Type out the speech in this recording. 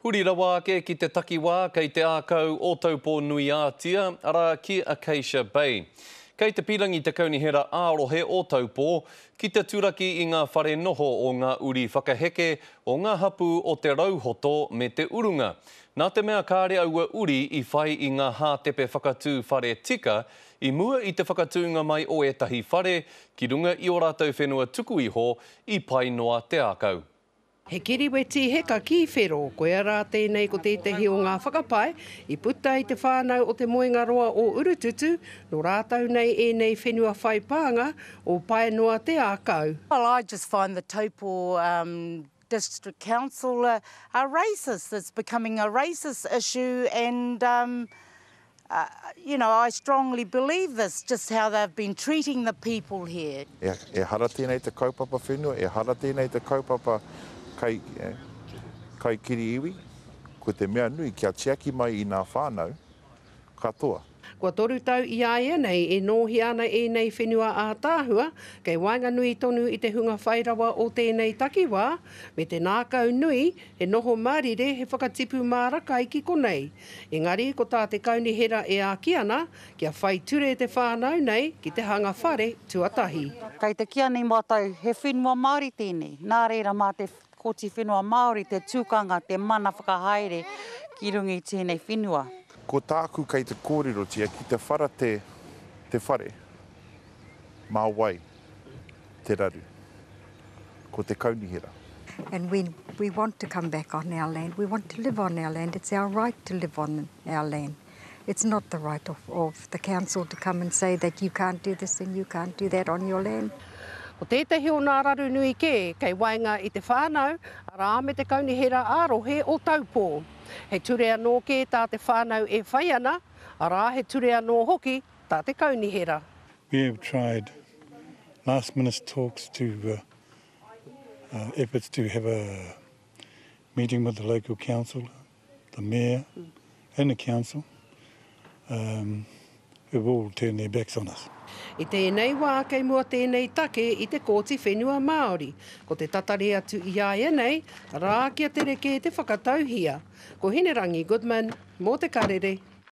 Huri rawa ake ki te takiwā kei te ākau o taupō nui ātia, ara ki Acacia Bay. Kei te pirangi te kaunihera ārohe o taupō, ki te turaki i ngā whare noho o ngā uri whakaheke o ngā hapu o te rauhoto me te urunga. Nā te mea kāre aua uri i whai i ngā hātepe whakatū whare tika, i mua i te whakatūnga mai o etahi whare, ki runga i o rātou whenua tuku iho, i pai noa te ākau. He kiriwe heka ki whero, koe ara tēnei ko tētahi o ngā whakapai, i puta i te whānau o te moenga roa o Urututu, no rātau nei e nei whenua whai pānga o pai noa te ākau. Well, I just find the Taupo District Council are racist. It's becoming a racist issue and, you know, I strongly believe this, just how they've been treating the people here. E hara tēnei te kaupapa whenua, e hara tēnei te kaupapa kai kiri iwi, ko te mea nui kia tiaki mai i ngā whānau, katoa. Kua toru tau i aia nei e nōhi ana e nei whenua a tāhua, kei wainga nui tonu i te hunga whairawa o tēnei takiwā, me te nākau nui e noho marire he whakatipu māraka i ki konei. Engari, ko tā te kaunihera e āki ana, kia whai ture te whānau nei ki te hanga whare tuatahi. Kei te kia nei mātou, he whenua Māori tēnei, nā reira mā te koti whenua Māori, te tūkanga, te mana whakahaere ki rungi tēnei whenua. Ko tāku kei te kōrero tia ki te whara te whare, mā wai, te raru, ko te kaunihera. And we want to come back on our land. We want to live on our land. It's our right to live on our land. It's not the right of the council to come and say that you can't do this and you can't do that on your land. O tētahi o nā raru nui kei wainga i te whānau, rā me te kaunihera ārohe o taupō. He ture anō ke tā te whānau e whai ana, rā he ture anō hoki tā te kaunihera. We have tried last minute talks to efforts to have a meeting with the local council, the mayor and the council, who've all turned their backs on us. I tēnei wā kei mua tēnei take i te kōti whenua Māori. Ko te tatare atu i aia nei, rā kia tere ke te whakatauhia. Ko Hinerangi Goodman, mō te karere.